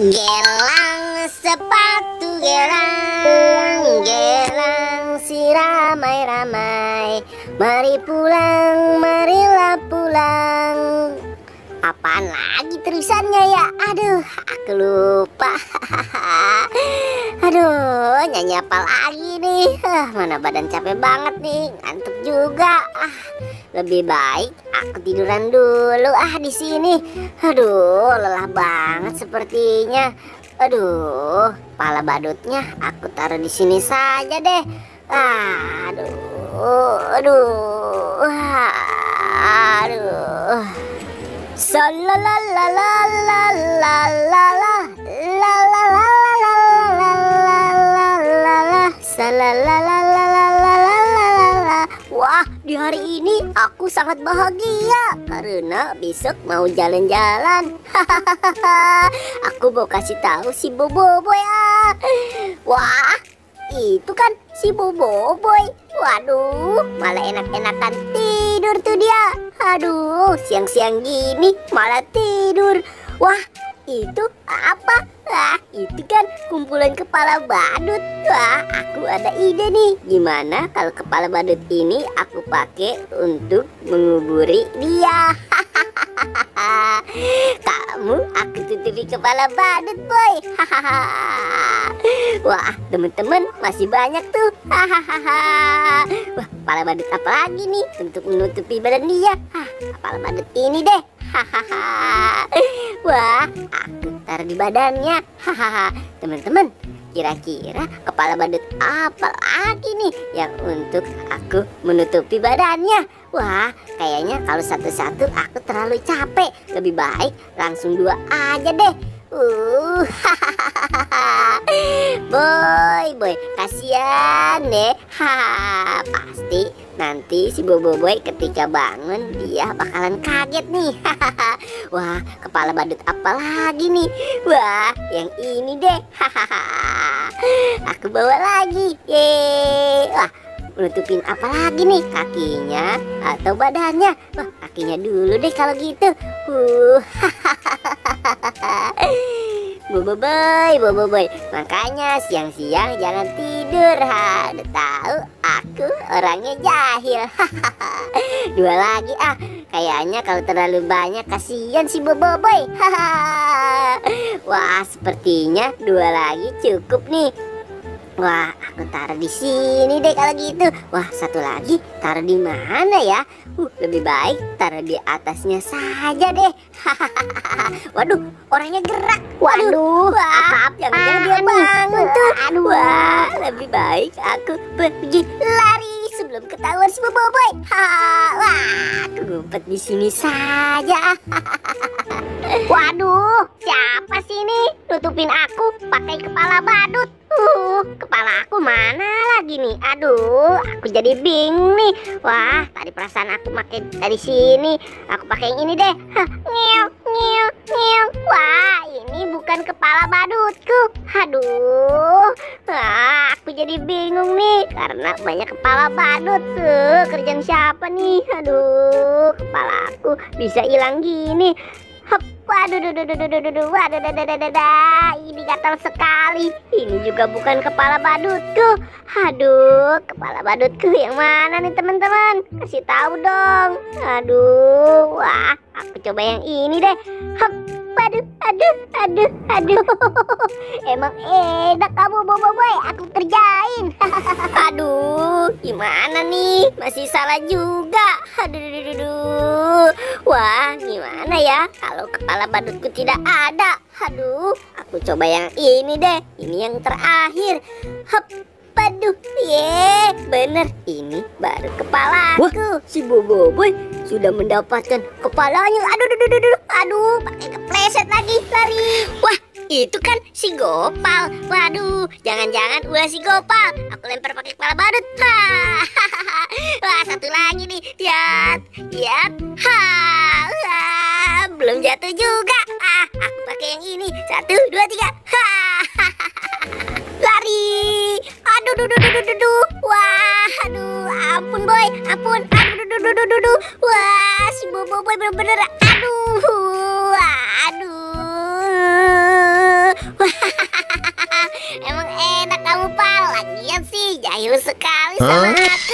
Gelang sepatu gelang, gelang si ramai-ramai. Mari pulang, marilah pulang. Apaan lagi terusannya ya? Aduh, aku lupa. Aduh, nyanyi apa lagi nih? Mana badan capek banget nih, ngantuk juga. Lebih baik aku tiduran dulu di sini. Aduh, lelah banget sepertinya. Aduh, kepala badutnya aku taruh di sini saja deh. Aduh. Wah, di hari ini aku sangat bahagia karena besok mau jalan-jalan. Aku mau kasih tahu si Boboiboy Wah, itu kan si Boboiboy. Waduh, malah enak-enakan tidur tuh dia. Aduh, siang-siang gini malah tidur. Wah, itu apa? Itu kan kumpulan kepala badut. Wah, aku ada ide nih. Gimana kalau kepala badut ini aku pakai untuk menguburi dia? Kamu aku tutupi kepala badut, boy. Wah, teman-teman masih banyak tuh. Wah, kepala badut apa lagi nih untuk menutupi badan dia? Kepala badut ini deh. Wah, aku taruh di badannya. Teman-teman, kira-kira kepala badut apa lagi nih yang untuk aku menutupi badannya? Wah, kayaknya kalau satu-satu aku terlalu capek. Lebih baik langsung dua aja deh. Boy, kasihan deh. Pasti nanti si Boboiboy ketika bangun dia bakalan kaget nih. Wah, kepala badut apa lagi nih? Wah, yang ini deh. Aku bawa lagi. Wah, menutupin apa lagi nih? Kakinya atau badannya? Wah, kakinya dulu deh kalau gitu. Boboiboy, makanya siang-siang jangan tidur. Udah tahu aku orangnya jahil. Dua lagi kayaknya kalau terlalu banyak kasihan si Boboiboy. Wah, sepertinya dua lagi cukup nih. Wah, aku taruh di sini deh kalau gitu. Wah, satu lagi taruh di mana ya? Lebih baik taruh di atasnya saja deh. Waduh, orangnya gerak. Waduh, maaf, jangan-jangan dia bangun tuh. Wah, lebih baik aku pergi lari sebelum ketahuan si Boboiboy. Wah, aku ngumpet di sini saja. Waduh, siapa sih ini nutupin aku pakai kepala badut? Kepala aku mana lagi nih? Aduh, aku jadi bingung nih. Wah, tadi perasaan aku pakai dari sini. Aku pakai yang ini deh. Ngiu. Wah, ini bukan kepala badutku. Aduh, aku jadi bingung nih karena banyak kepala badut tuh. Kerjaan siapa nih? Aduh, kepala aku bisa hilang gini. Waduh, ini gatal sekali. Ini juga bukan kepala badutku. Aduh, kepala badutku yang mana nih teman-teman? Kasih tahu dong. Aduh, wah, aku coba yang ini deh. Aduh. Emang enak kamu Boboiboy, aku kerjain. Aduh, gimana nih? Masih salah juga. Aduh. Wah, gimana ya kalau kepala badutku tidak ada? Aduh, aku coba yang ini deh. Ini yang terakhir. Aduh, bener, ini baru kepalaku. Wah, si Boboiboy sudah mendapatkan kepalanya. Aduh, pakai kepleset lagi, lari. Wah, itu kan si Gopal. Waduh, jangan-jangan ulah si Gopal. Aku lempar pakai kepala badut. Wah, satu lagi nih. Lihat. Belum jatuh juga. Aku pakai yang ini. 1, 2, 3. Lari. Aduh. Wah, ampun boy, ampun. Aduh. Wah, si Boboiboy bener-bener. Aduh. sama aku.